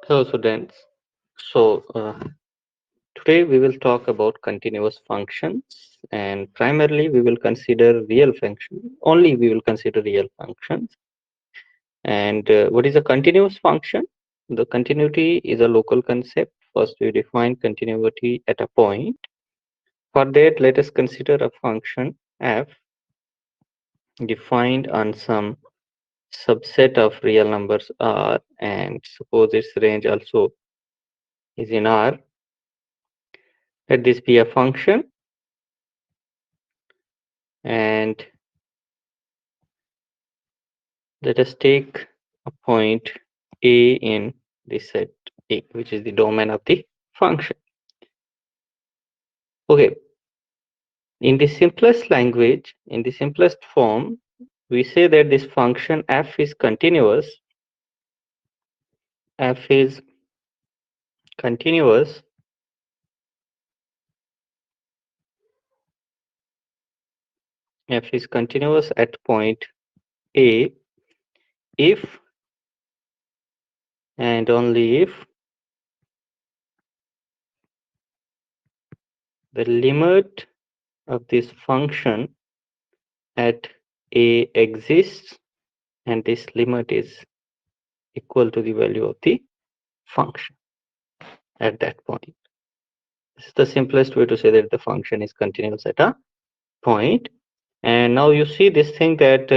Hello students. So today we will talk about continuous functions, and primarily we will consider real function. Only we will consider real functions. And what is a continuous function? The continuity is a local concept. First we define continuity at a point. For that, let us consider a function f defined on some subset of real numbers r, and suppose its range also is in r. Let this be a function, and let us take a point A in the set A, which is the domain of the function. Okay, in the simplest language, in the simplest form, we say that this function f is continuous. F is continuous f is continuous at point A if and only if the limit of this function at A exists and this limit is equal to the value of the function at that point. This is the simplest way to say that the function is continuous at a point. And now you see this thing that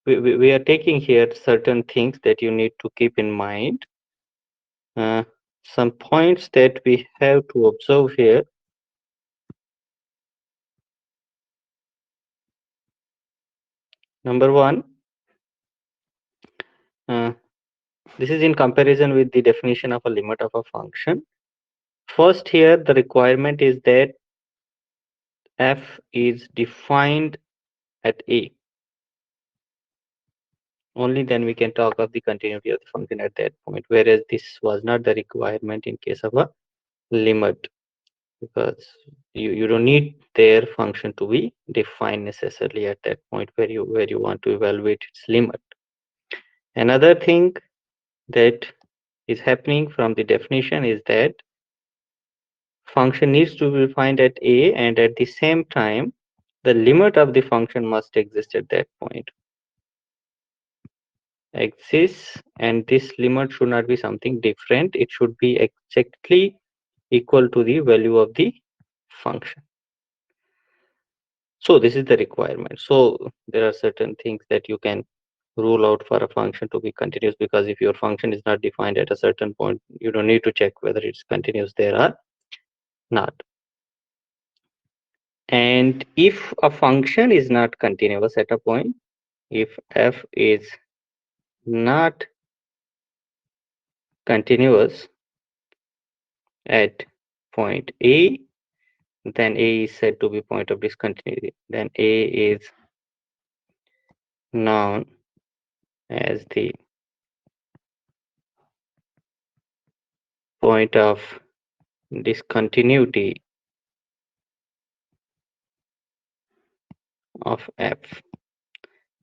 we are taking here certain things that you need to keep in mind. Some points that we have to observe here. Number one, this is in comparison with the definition of a limit of a function. First here, the requirement is that f is defined at A. Only then we can talk of the continuity of the function at that point, whereas this was not the requirement in case of a limit, because you don't need their function to be defined necessarily at that point where you want to evaluate its limit. Another thing that is happening from the definition is that function needs to be defined at A, and at the same time the limit of the function must exist at that point. Exists, and this limit should not be something different. It should be exactly equal to the value of the function. So this is the requirement. So there are certain things that you can rule out for a function to be continuous, because if your function is not defined at a certain point, you don't need to check whether it's continuous there or not. And if a function is not continuous at a point, if f is not continuous at point A, then A is said to be point of discontinuity. Then A is known as the point of discontinuity of f.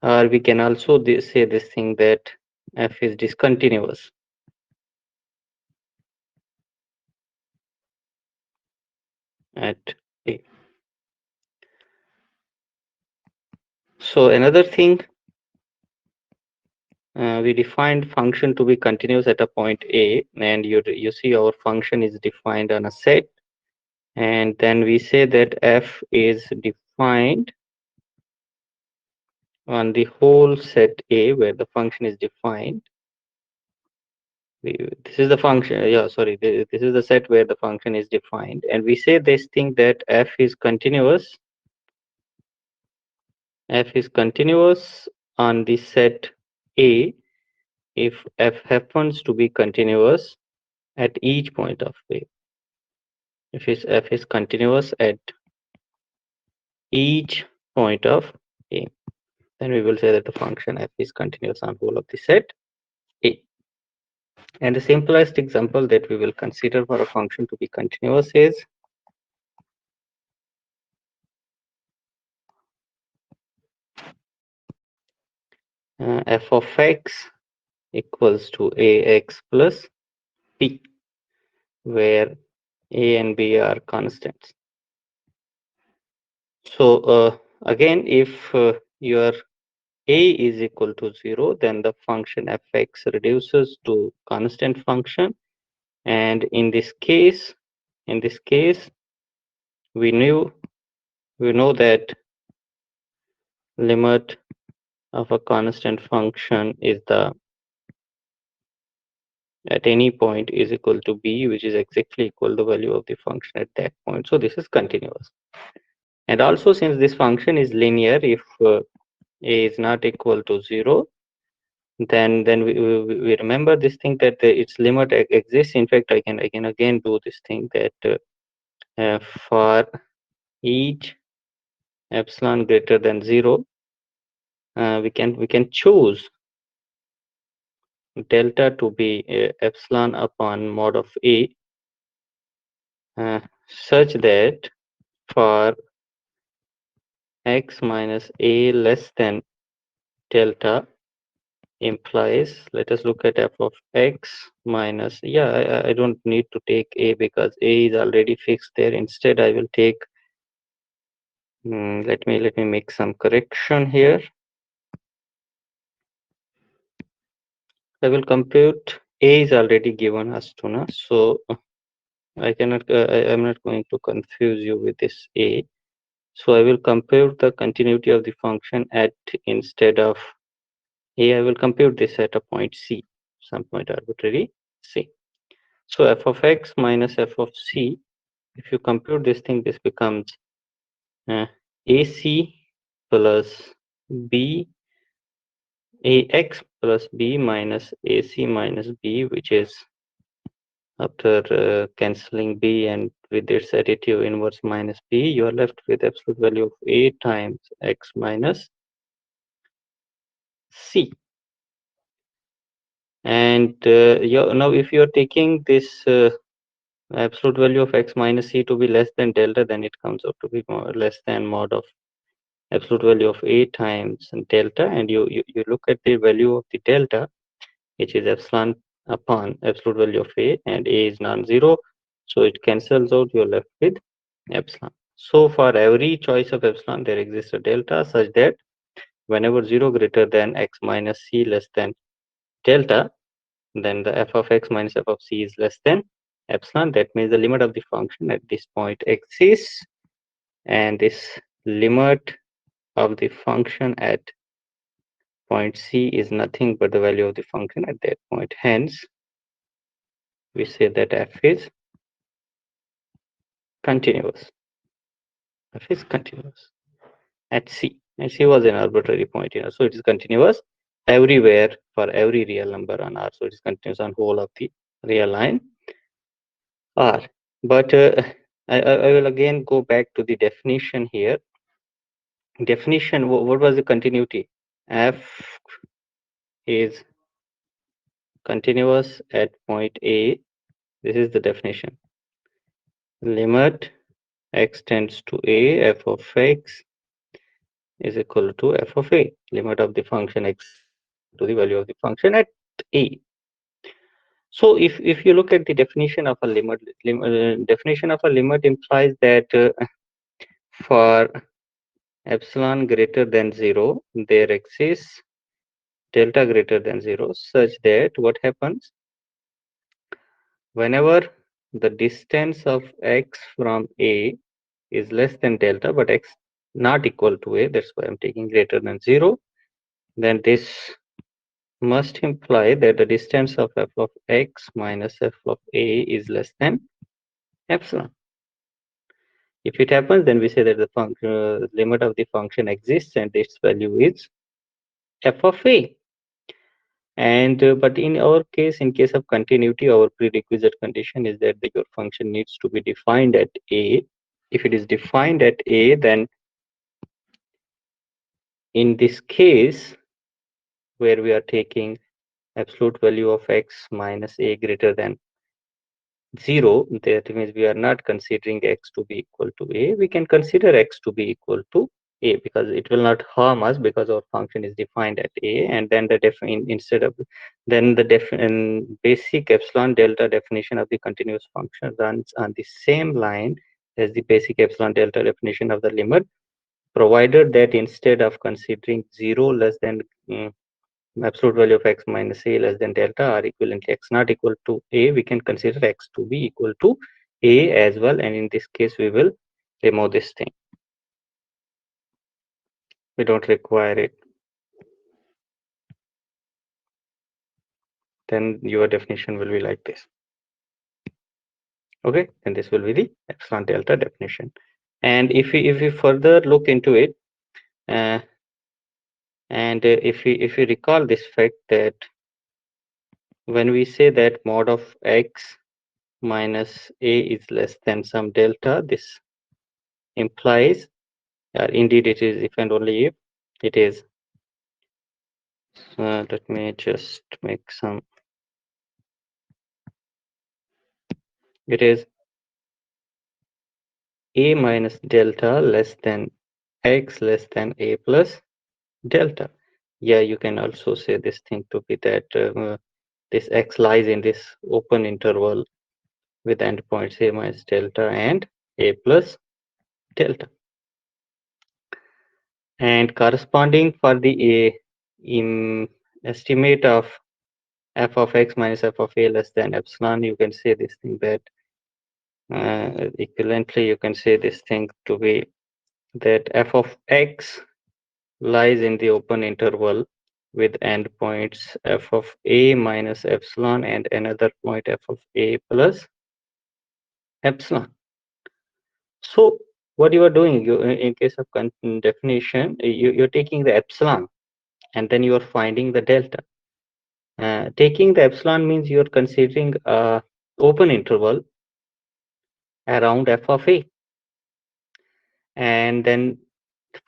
Or we can also say this thing that f is discontinuous at A. So another thing, we defined function to be continuous at a point A, and you see our function is defined on a set, and then we say that f is defined on the whole set A where the function is defined. This is the function, yeah, sorry, this is the set where the function is defined, and we say this thing that f is continuous on the set A if f happens to be continuous at each point of A. If f is continuous at each point of A, then we will say that the function f is continuous on whole of the set A. And the simplest example that we will consider for a function to be continuous is f of x equals to ax plus b, where a and b are constants. So again, if your a is equal to 0, then the function fx reduces to constant function. And in this case, we know that limit of a constant function is the at any point is equal to b, which is exactly equal to the value of the function at that point. So this is continuous. And also, since this function is linear, if a is not equal to 0, then we remember this thing that its limit exists. In fact, I can again do this thing that for each epsilon greater than 0, we can choose delta to be epsilon upon mod of a, such that for x minus a less than delta implies, let us look at f of x minus, yeah, I don't need to take a because a is already fixed there. Instead, I will take, let me make some correction here. I will compute a is already given as to na, so I cannot, I'm not going to confuse you with this a. So I will compute the continuity of the function at, instead of a, I will compute this at a point c, some point arbitrary c. So f of x minus f of c, if you compute this thing, this becomes ac plus b, ax plus b minus ac minus b, which is after cancelling b and with its additive inverse minus b, you are left with absolute value of a times x minus c. And now if you are taking this absolute value of x minus c to be less than delta, then it comes out to be more, less than mod of absolute value of a times delta, and you look at the value of the delta, which is epsilon upon absolute value of a, and a is non-zero, so it cancels out, you're left with epsilon. So for every choice of epsilon, there exists a delta such that whenever 0 greater than x minus c less than delta, then the f of x minus f of c is less than epsilon. That means the limit of the function at this point exists, and this limit of the function at point c is nothing but the value of the function at that point. Hence, we say that f is continuous. F is continuous at c. And c was an arbitrary point, so it is continuous everywhere for every real number on R. So it is continuous on whole of the real line R. But I will again go back to the definition here. Definition, what was the continuity? F is continuous at point A. This is the definition. Limit x tends to a, f of x is equal to f of a. Limit of the function x is equal to the value of the function at a. So if you look at the definition of a limit, definition of a limit implies that for epsilon greater than 0, there exists delta greater than 0, such that what happens whenever the distance of x from a is less than delta, but x not equal to a, that's why I'm taking greater than 0, then this must imply that the distance of f of x minus f of a is less than epsilon. If it happens, then we say that the limit of the function exists and its value is f of a. And but in our case, in case of continuity, our prerequisite condition is that your function needs to be defined at a. If it is defined at a, then in this case, where we are taking absolute value of x minus a greater than 0, that means we are not considering x to be equal to a. We can consider x to be equal to a, because it will not harm us because our function is defined at a, and then instead of then the basic epsilon delta definition of the continuous function runs on the same line as the basic epsilon delta definition of the limit, provided that instead of considering 0 less than absolute value of x minus a less than delta or equivalently x not equal to a, we can consider x to be equal to a as well, and in this case we will remove this thing. We don't require it. Then your definition will be like this. Okay, and this will be the epsilon delta definition. And if we further look into it, and if we recall this fact that when we say that mod of x minus a is less than some delta, this implies, indeed it is if and only if it is, let me just make some, it is a minus delta less than x less than a plus delta. Yeah, you can also say this thing to be that this x lies in this open interval with endpoints a minus delta and a plus delta. And corresponding for the estimate of f of x minus f of a less than epsilon, you can say this thing that equivalently you can say this thing to be that f of x lies in the open interval with endpoints f of a minus epsilon and another point f of a plus epsilon. So what you are doing, you in case of definition, you're taking the epsilon and then you are finding the delta. Taking the epsilon means you're considering a open interval around f of a, and then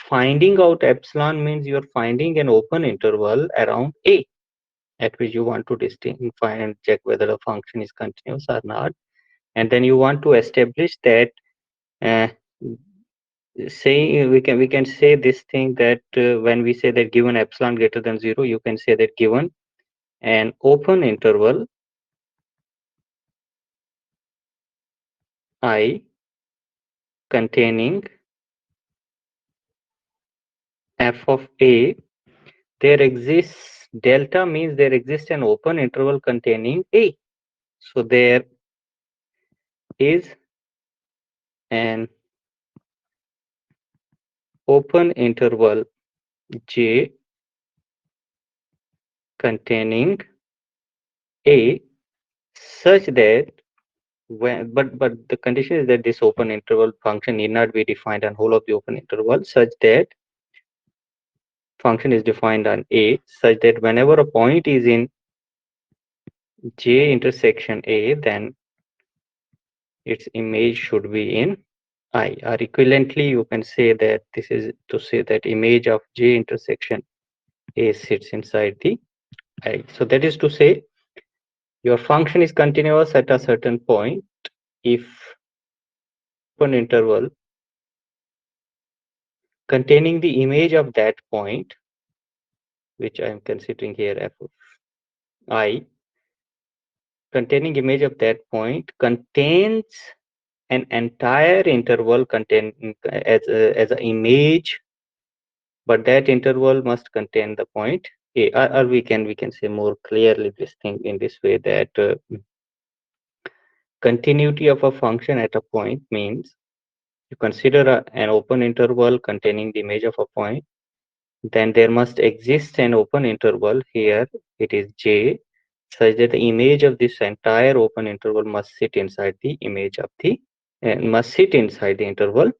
finding out epsilon means you're finding an open interval around a at which you want to find and check whether a function is continuous or not, and then you want to establish that say we can say this thing that when we say that given epsilon greater than 0, you can say that given an open interval I containing f of a, there exists delta means there exists an open interval containing a. So there is an open interval J containing a such that when but the condition is that this open interval function need not be defined on whole of the open interval, such that function is defined on a such that whenever a point is in J intersection a, then its image should be in I, or equivalently you can say that this is to say that image of J intersection a sits inside the I. So that is to say your function is continuous at a certain point if open interval containing the image of that point, which I am considering here f of I, containing image of that point contains an entire interval contain as an image, but that interval must contain the point a, or we can say more clearly this thing in this way that continuity of a function at a point means you consider an open interval containing the image of a point, then there must exist an open interval, here it is J, such that the image of this entire open interval must sit inside the image of the must sit inside the interval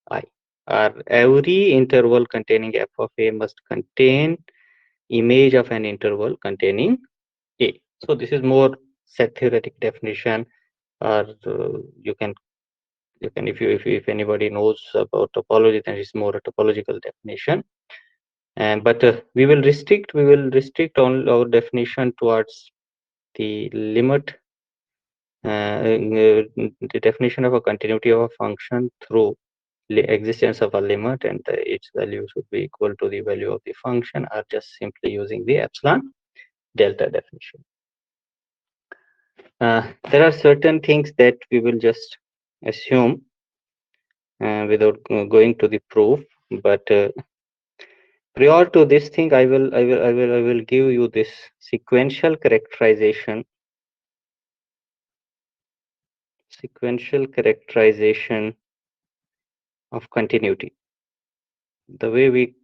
I, or every interval containing f of a must contain image of an interval containing a. So this is more set theoretic definition, or you can if anybody knows about topology, then it's more a topological definition. And but we will restrict on our definition towards the limit, the definition of a continuity of a function through existence of a limit and its value should be equal to the value of the function, or just simply using the epsilon delta definition. There are certain things that we will just assume without going to the proof, but prior to this thing, I will give you this sequential characterization of continuity. The way we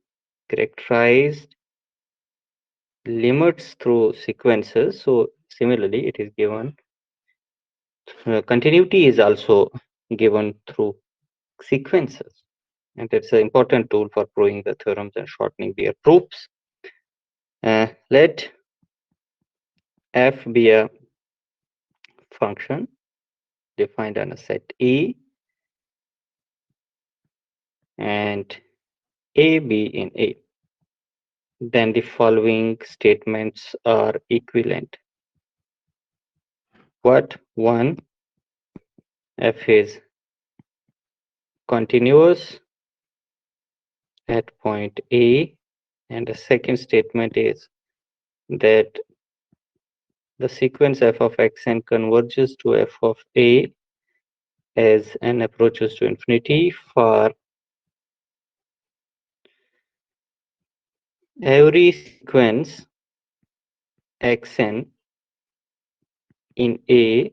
characterized limits through sequences. So similarly, it is given continuity is also given through sequences, and it's an important tool for proving the theorems and shortening their proofs. Let f be a function defined on a set E and A be in A. Then the following statements are equivalent. What? One, f is continuous at point A, and the second statement is that the sequence f of xn converges to f of A as n approaches to infinity for every sequence xn in A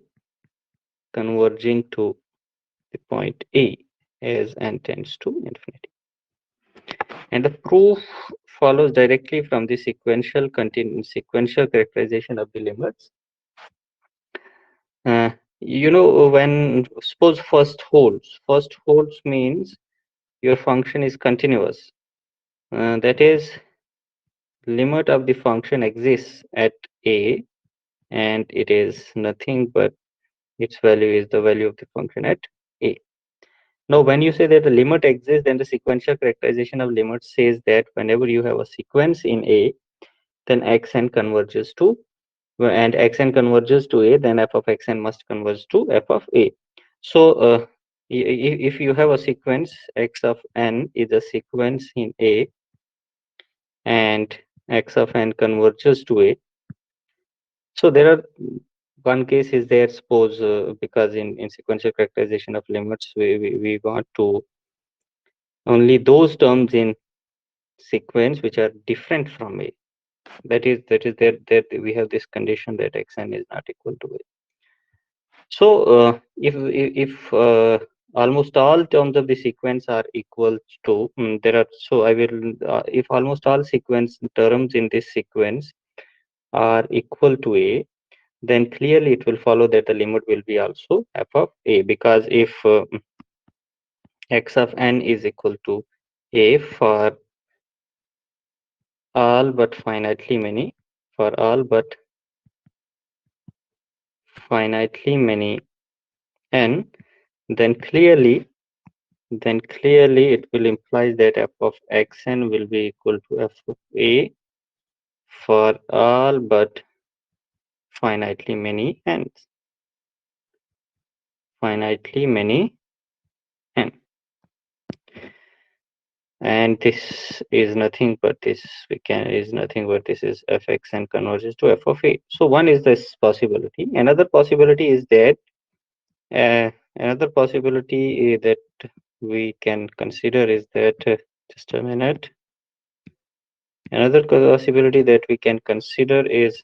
converging to the point A as n tends to infinity. And the proof follows directly from the sequential characterization of the limits. When suppose first holds means your function is continuous. That is, limit of the function exists at A, and it is nothing but its value is the value of the function at A. Now, when you say that the limit exists, then the sequential characterization of limit says that whenever you have a sequence in A, then xn converges to, and xn converges to A, then f of xn must converge to f of A. So, if you have a sequence, x of n is a sequence in A, and x of n converges to A. So there are one case is there, suppose because in sequential characterization of limits, we want to only those terms in sequence which are different from A. That is there we have this condition that xn is not equal to A. So if almost all terms of the sequence are equal to there are, so I will if almost all sequence terms in this sequence are equal to A, then clearly it will follow that the limit will be also f of A, because if x of n is equal to A for all but finitely many n, then clearly it will imply that f of xn will be equal to f of A for all but finitely many n. And this is nothing but this is fxn converges to f of A. So one is this possibility. Another possibility is that we can consider is that just a minute. Another possibility that we can consider is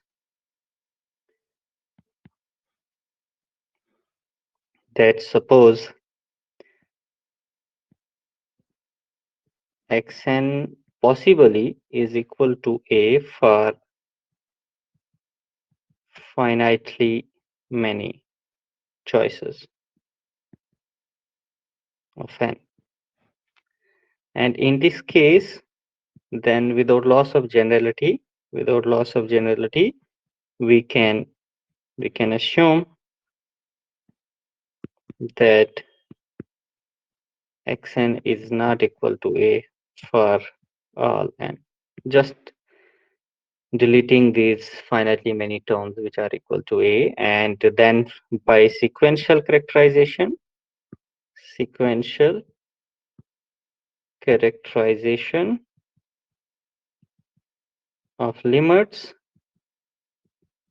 that suppose xn possibly is equal to A for finitely many choices of n. And in this case, then without loss of generality, we can assume that xn is not equal to A for all n. Just deleting these finitely many terms which are equal to A, and then by sequential characterization, characterization of limits,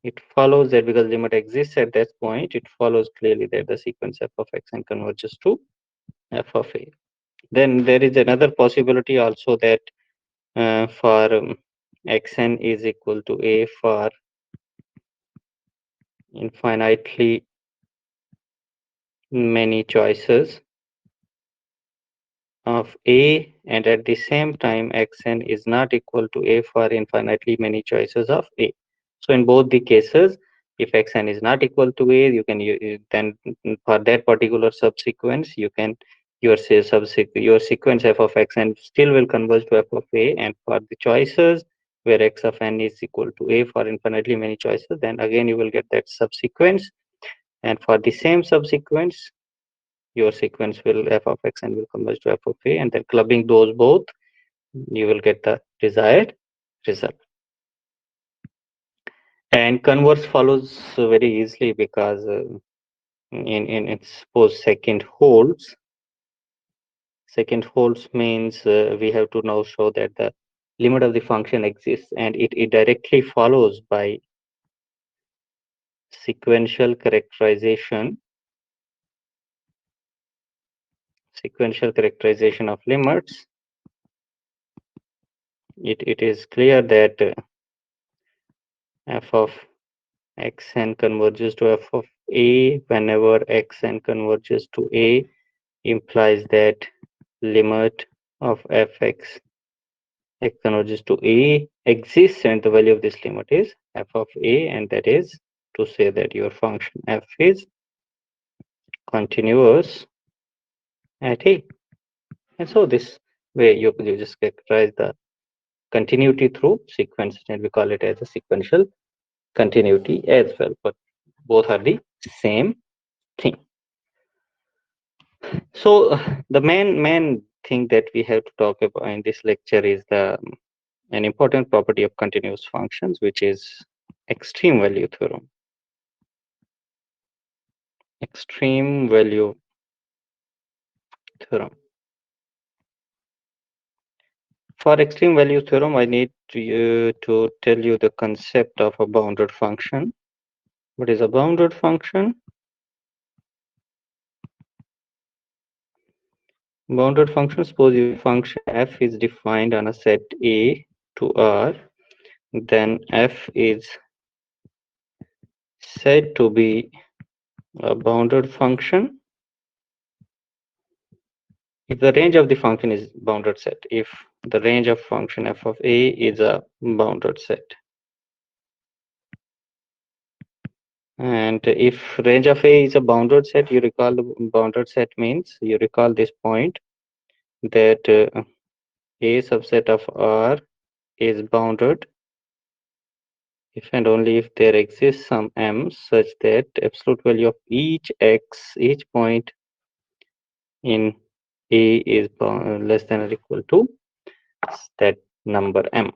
it follows that because limit exists at that point, it follows clearly that the sequence f of xn converges to f of a. Then there is another possibility also that for xn is equal to a for infinitely many choices of a, and at the same time xn is not equal to a for infinitely many choices of a. So in both the cases, if xn is not equal to a, you can then for that particular subsequence you can your your sequence f of xn still will converge to f of a, and for the choices where x of n is equal to a for infinitely many choices, then again you will get that subsequence, and for the same subsequence your sequence will f of x and will converge to f of a, and then clubbing those both you will get the desired result. And converse follows very easily because in suppose second holds means we have to now show that the limit of the function exists, and it directly follows by sequential characterization of limits. It is clear that f of xn converges to f of a whenever xn converges to a, implies that limit of fx x converges to a exists, and the value of this limit is f of a, and that is to say that your function f is continuous at a. And so this way you just characterize the continuity through sequence, and we call it as a sequential continuity as well, but both are the same thing. So the main thing that we have to talk about in this lecture is the an important property of continuous functions, which is extreme value theorem. Extreme value theorem. For extreme value theorem, I need to tell you the concept of a bounded function. What is a bounded function? Bounded function, suppose your function f is defined on a set A to R, then f is said to be a bounded function if the range of the function is bounded set, if the range of function f of a is a bounded set. And if range of a is a bounded set, you recall the bounded set means, you recall this point that a subset of R is bounded if and only if there exists some m such that absolute value of each point in A is less than or equal to that number m.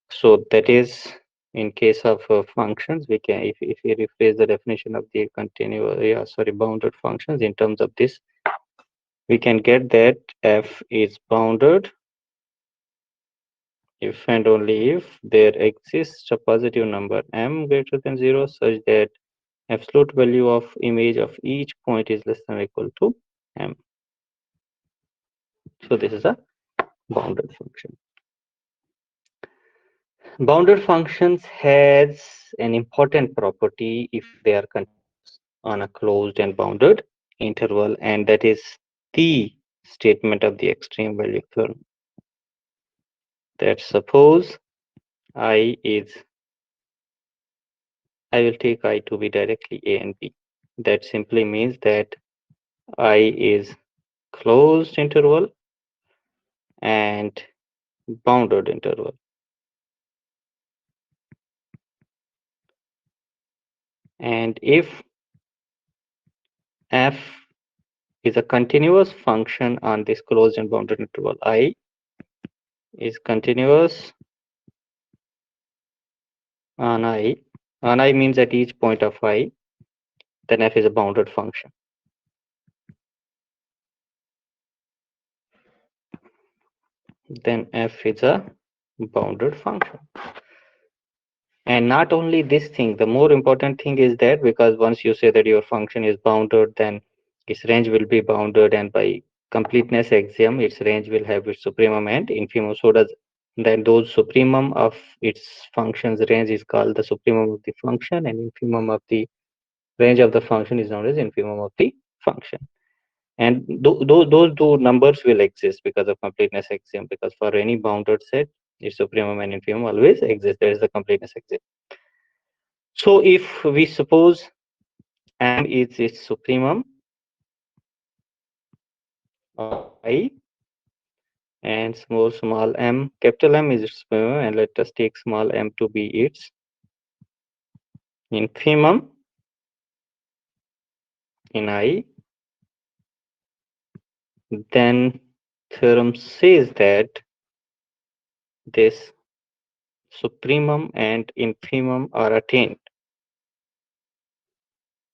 So that is in case of functions, we can, if we rephrase the definition of the bounded functions in terms of this, we can get that f is bounded if and only if there exists a positive number m greater than 0 such that absolute value of image of each point is less than or equal to m. So this is a bounded function. Bounded functions has an important property if they are continuous on a closed and bounded interval, and that is the statement of the extreme value theorem. That suppose I will take I to be directly A and B. That simply means that I is closed interval and bounded interval. And if f is a continuous function on this closed and bounded interval, I is continuous on I. On I means at each point of I, then f is a bounded function. then f is a bounded function. And not only this thing, the more important thing is that because once you say that your function is bounded, then its range will be bounded, and by completeness axiom, its range will have its supremum and infimum. So does then those supremum of its function's range is called the supremum of the function, and infimum of the range of the function is known as infimum of the function. And those two numbers will exist because of completeness axiom, because for any bounded set, its supremum and infimum always exist. There is the completeness axiom. So if we suppose M is its supremum of I, and small m, capital M is its supremum, and let us take small m to be its infimum in I, then theorem says that this supremum and infimum are attained.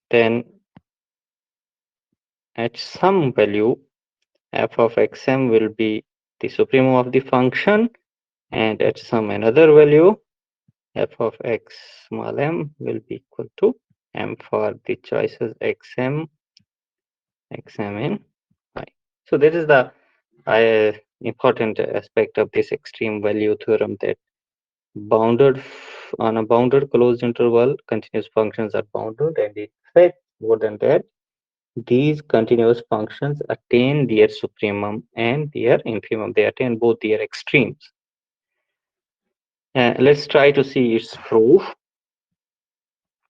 Then at some value f of xm will be the supremum of the function, and at some another value f of x small m will be equal to m for the choices xm, xm in I. So that is the important aspect of this extreme value theorem, that on a bounded closed interval, continuous functions are bounded, and in fact, more than that, these continuous functions attain their supremum and their infimum. They attain both their extremes. Let's try to see its proof.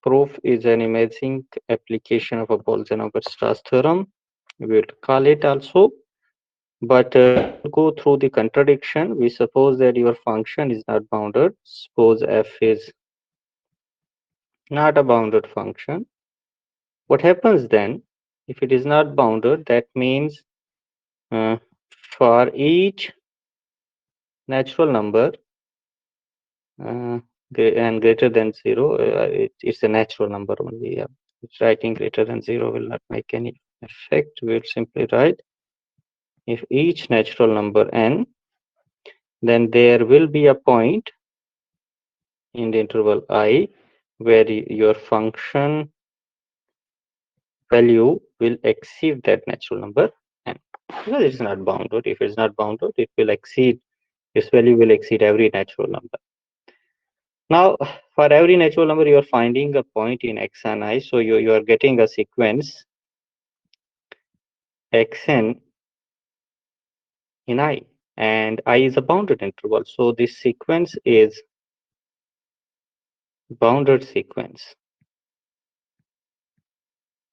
Proof is an amazing application of a Bolzano-Weierstrass theorem. We will call it also. But go through the contradiction. We suppose that your function is not bounded. Suppose f is not a bounded function. What happens then? If it is not bounded, that means for each natural number and greater than 0, it's a natural number only. Yeah. It's writing greater than 0 will not make any effect. We'll simply write if each natural number n, then there will be a point in the interval I where your function value will exceed that natural number n. Because it's not bounded. If it's not bounded, it will exceed, this value will exceed every natural number. Now, for every natural number, you are finding a point in x and I. So you are getting a sequence xn in I, and I is a bounded interval. So this sequence is bounded sequence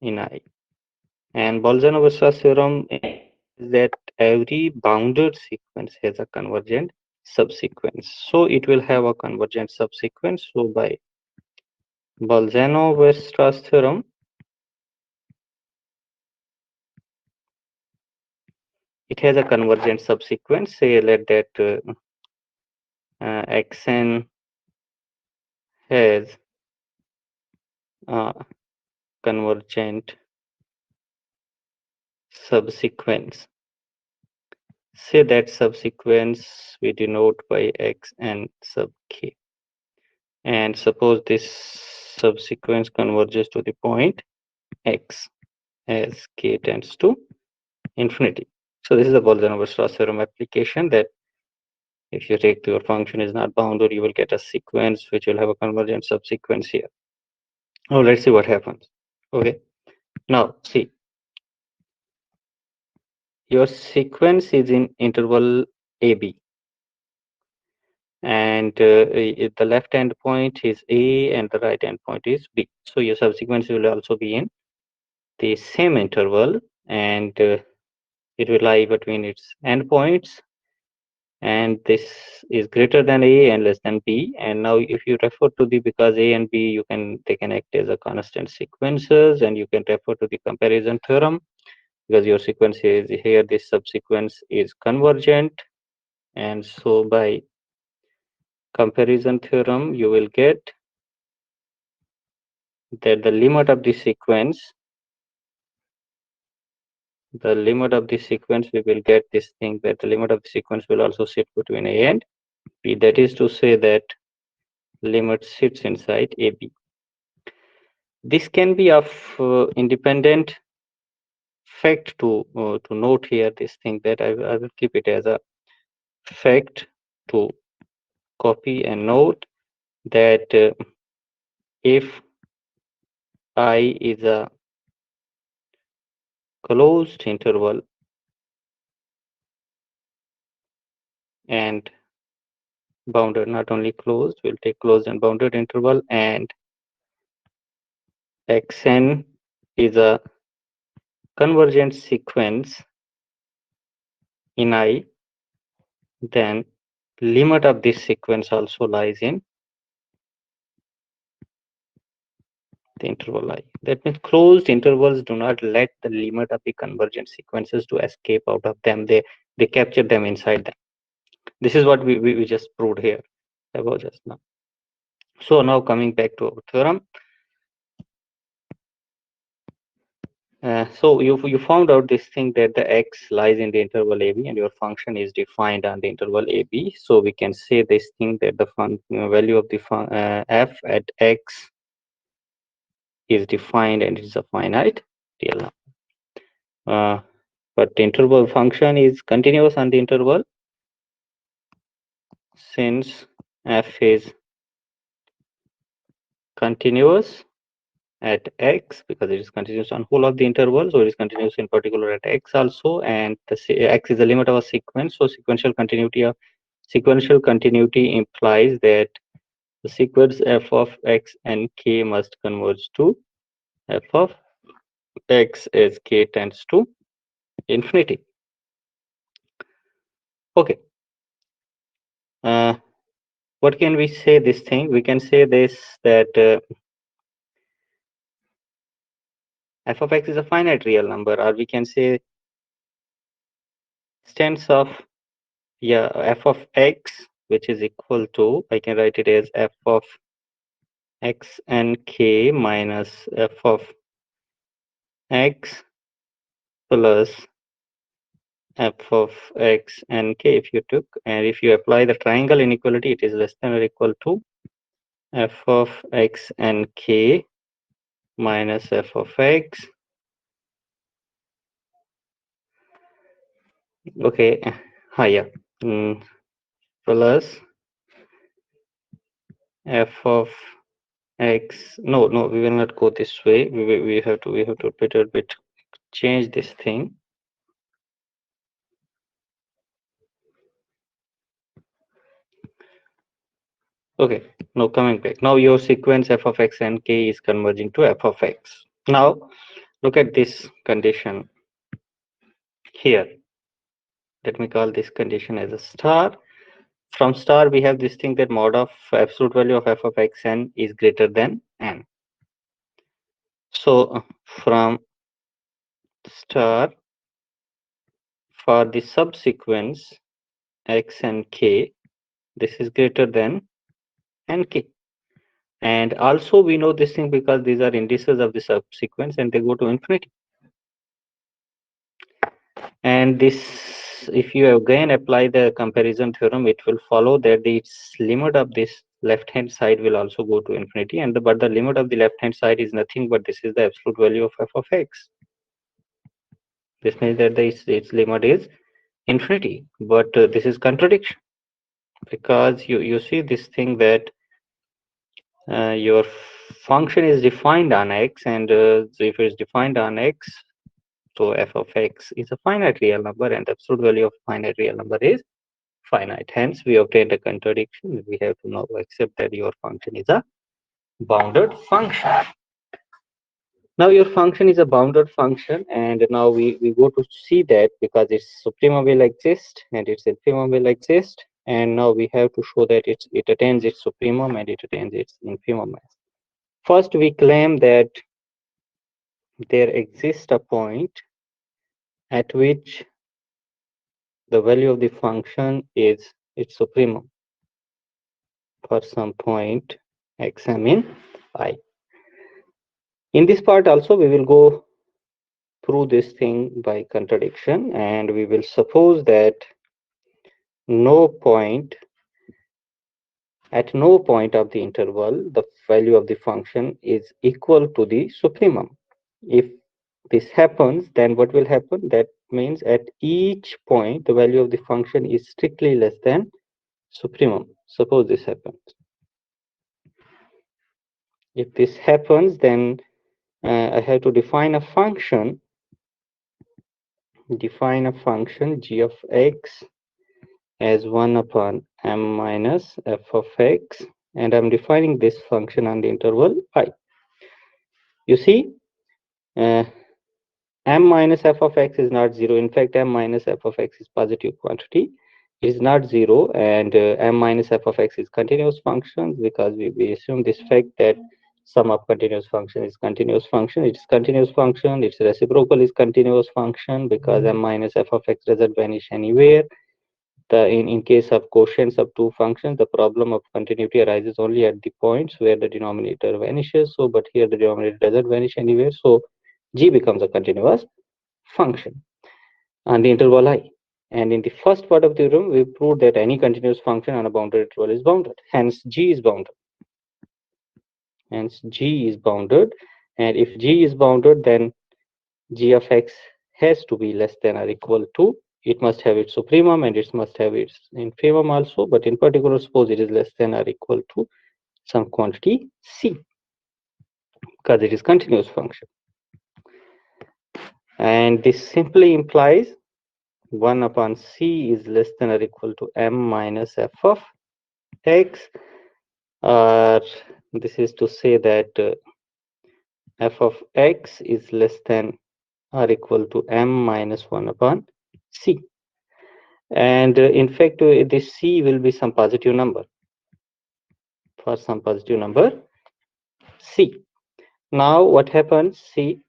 in I. And Bolzano-Weierstrass theorem is that every bounded sequence has a convergent subsequence. So it will have a convergent subsequence. So by Bolzano-Weierstrass theorem, it has a convergent subsequence. Say let that xn has a convergent subsequence. Say that subsequence we denote by xn sub k. And suppose this subsequence converges to the point x as k tends to infinity. So this is a Bolzano-Weierstrass theorem application, that if you take your function is not bounded, you will get a sequence which will have a convergent subsequence here. Now let's see what happens. Okay. Now see, your sequence is in interval AB, and the left end point is A and the right end point is B. So your subsequence will also be in the same interval, and it will lie between its endpoints, and this is greater than A and less than B. And now if you refer to the, because A and B, they can act as a constant sequences, and you can refer to the comparison theorem, because your sequence is here, this subsequence is convergent. And so by comparison theorem, you will get that the limit of the sequence the limit of the sequence, we will get this thing that the limit of the sequence will also sit between A and B. That is to say that limit sits inside AB. This can be of independent fact to note here. This thing that I will keep it as a fact to copy and note that if I is a closed interval and bounded, not only closed, we'll take closed and bounded interval, and xn is a convergent sequence in I, then limit of this sequence also lies in the interval I. That means closed intervals do not let the limit of the convergent sequences to escape out of them. They capture them inside them. This is what we just proved here about just now. So now coming back to our theorem. So you found out this thing that the x lies in the interval AB and your function is defined on the interval AB. So we can say this thing that the value of the f at x is defined and it is a finite real number. But the interval function is continuous on the interval since f is continuous at x because it is continuous on whole of the interval, so it is continuous in particular at x also, and the x is the limit of a sequence. So sequential continuity implies that the sequence f of x and k must converge to f of x as k tends to infinity. Okay. What can we say this thing? We can say this that f of x is a finite real number, or we can say instance of f of x, which is equal to, I can write it as f of x and k minus f of x plus f of x and k if you took, and if you apply the triangle inequality, it is less than or equal to f of x and k minus f of x. Okay, higher plus f of x. No, we will not go this way. We have to a little bit change this thing. Okay, now coming back. Now your sequence f of x and k is converging to f of x. Now look at this condition here. Let me call this condition as a star. From star, we have this thing that mod of absolute value of f of x n is greater than n. So from star, for the subsequence x and k, this is greater than nk. And also we know this thing because these are indices of the subsequence and they go to infinity. And this, if you again apply the comparison theorem, it will follow that the limit of this left hand side will also go to infinity, and but the limit of the left hand side is nothing but this is the absolute value of f of x. This means that its limit is infinity, but this is contradiction because you see this thing that your function is defined on x, and if it is defined on x, so f of x is a finite real number and the absolute value of finite real number is finite. Hence, we obtained a contradiction. We have to now accept that your function is a bounded function. Now your function is a bounded function, and now we go to see that because its supremum will exist and its infimum will exist, and now we have to show that it attains its supremum and it attains its infimum. First, we claim that there exists a point at which the value of the function is its supremum for some point xm in I. In this part also we will go prove this thing by contradiction, and we will suppose that at no point of the interval, the value of the function is equal to the supremum. If this happens, then what will happen? That means at each point, the value of the function is strictly less than supremum. Suppose this happens. If this happens, then I have to define a function g of x as 1 upon m minus f of x, and I'm defining this function on the interval I. You see, uh, m minus f of x is not 0. In fact, m minus f of x is positive quantity. It is not 0, and m minus f of x is continuous function, because we assume this fact that sum of continuous function is continuous function. It is continuous function. Its reciprocal is continuous function, because m minus f of x doesn't vanish anywhere. In case of quotients of two functions, the problem of continuity arises only at the points where the denominator vanishes. So, but here the denominator doesn't vanish anywhere. So, g becomes a continuous function on the interval I. And in the first part of the theorem, we proved that any continuous function on a bounded interval is bounded. Hence, g is bounded. Hence, g is bounded. And if g is bounded, then g of x has to be less than or equal to, it must have its supremum and it must have its infimum also, but in particular, suppose it is less than or equal to some quantity c, because it is continuous function. And this simply implies 1 upon c is less than or equal to m minus f of x, or this is to say that f of x is less than or equal to m minus 1 upon c. And in fact, this c will be some positive number. For some positive number c. Now what happens? See,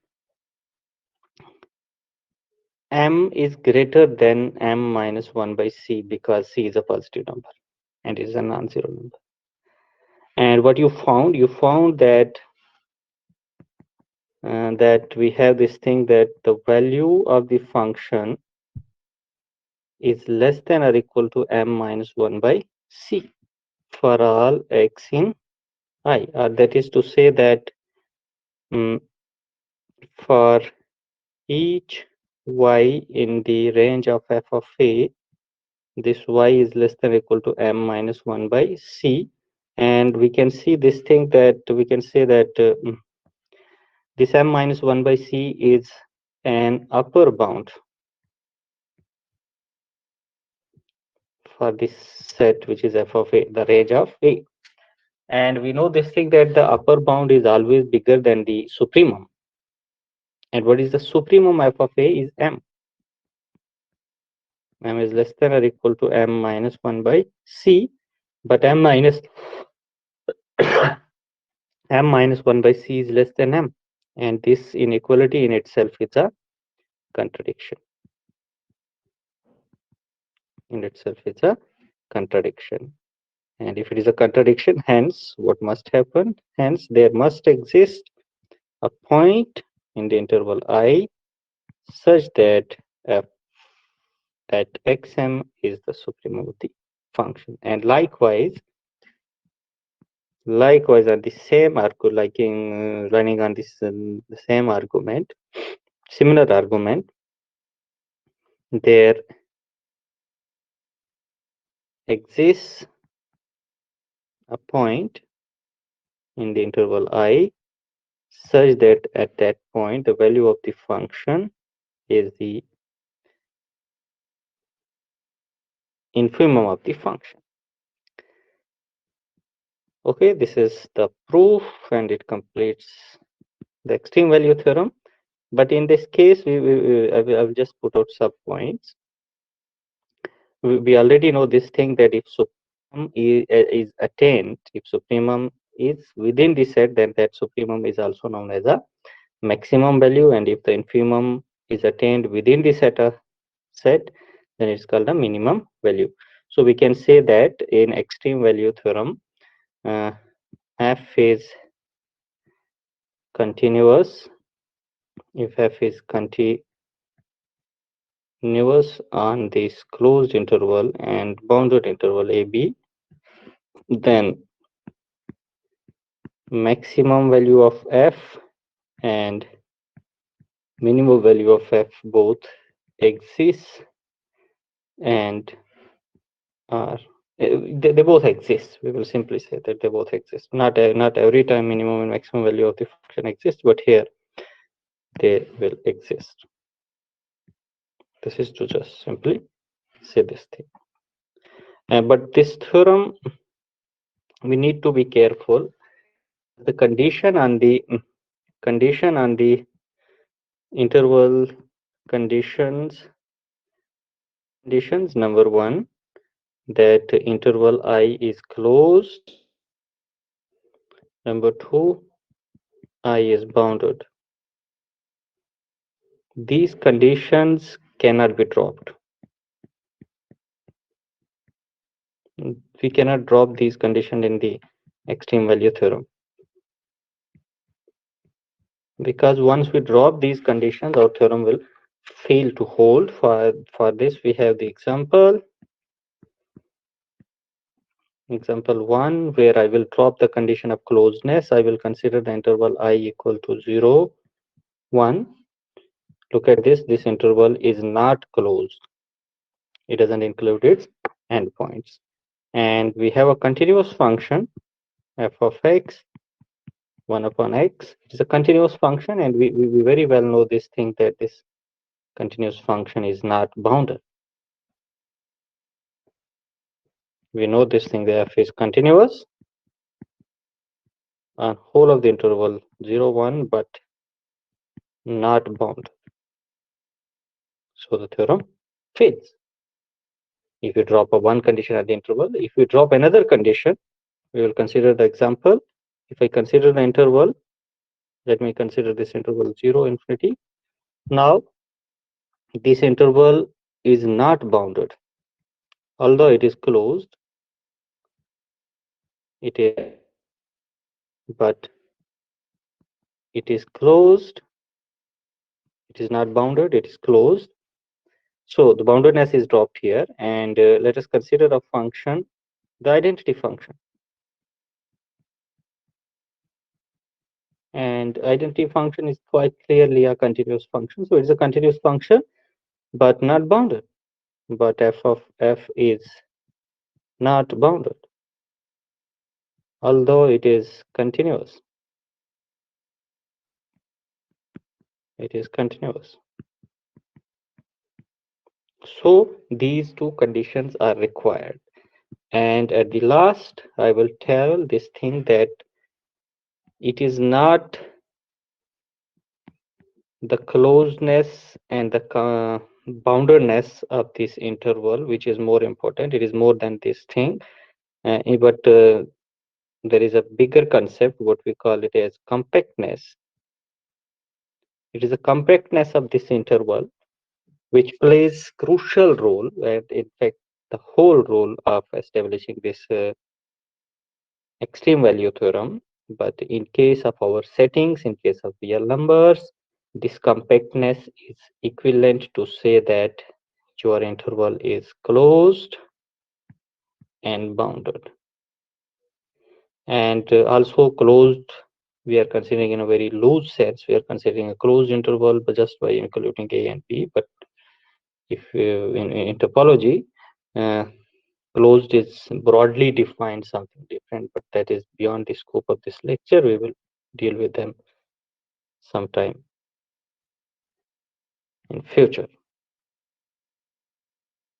m is greater than m minus 1 by c, because c is a positive number and it is a non-zero number. And what you found? You found that that we have this thing that the value of the function is less than or equal to m minus 1 by c for all x in I. That is to say that for each y in the range of f of a, this y is less than or equal to m minus 1 by c. And we can see this thing that we can say that this m minus 1 by c is an upper bound for this set, which is f of a, the range of a. And we know this thing that the upper bound is always bigger than the supremum. And what is the supremum f of a is m. M is less than or equal to m minus 1 by c, but m minus m minus 1 by c is less than m. And this inequality in itself is a contradiction. In itself is a contradiction. And if it is a contradiction, hence what must happen? Hence there must exist a point in the interval I such that f at xm is the supremum of the function. And likewise on the same argument, like in running on this the same argument, similar argument, there exists a point in the interval I such that at that point the value of the function is the infimum of the function. Okay, this is the proof and it completes the extreme value theorem. But in this case, I will just put out sub points. We already know this thing that if supremum is attained, if supremum is within the set, then that supremum is also known as a maximum value, and if the infimum is attained within the set, then it's called a minimum value. So we can say that in extreme value theorem, f is continuous if f is continuous on this closed interval and bounded interval AB, then maximum value of f and minimum value of f both exist and are they both exist. We will simply say that they both exist. Not every time minimum and maximum value of the function exists, but here they will exist. This is to just simply say this thing. But this theorem, we need to be careful. The condition on the interval conditions number one, that interval I is closed. Number two, I is bounded. These conditions cannot be dropped. We cannot drop these conditions in the extreme value theorem, because once we drop these conditions, our theorem will fail to hold. For this, we have the example 1, where I will drop the condition of closedness. I will consider the interval I equal to 0, 1. Look at this. This interval is not closed. It doesn't include its endpoints. And we have a continuous function, f of x, 1 upon x. It is a continuous function, and we very well know this thing, that this continuous function is not bounded. We know this thing, the f is continuous on whole of the interval 0, 1, but not bounded. So the theorem fails. If you drop a one condition at the interval, if we drop another condition, we will consider the example. If I consider the interval, let me consider this interval 0, infinity. Now, this interval is not bounded. Although it is closed, it is, but it is closed. It is not bounded, it is closed. So the boundedness is dropped here, and let us consider a function, the identity function. And identity function is quite clearly a continuous function. So it's a continuous function, but not bounded. But f of f is not bounded, although it is continuous. It is continuous. So these two conditions are required. And at the last, I will tell this thing that it is not the closeness and the boundedness of this interval which is more important. It is more than this thing. But there is a bigger concept, what we call it as compactness. It is the compactness of this interval which plays crucial role, and in fact the whole role of establishing this extreme value theorem. But in case of our settings, in case of real numbers, this compactness is equivalent to say that your interval is closed and bounded. And also closed, we are considering in a very loose sense. We are considering a closed interval but just by including a and b. But if in topology, closed is broadly defined something different, but that is beyond the scope of this lecture. We will deal with them sometime in future.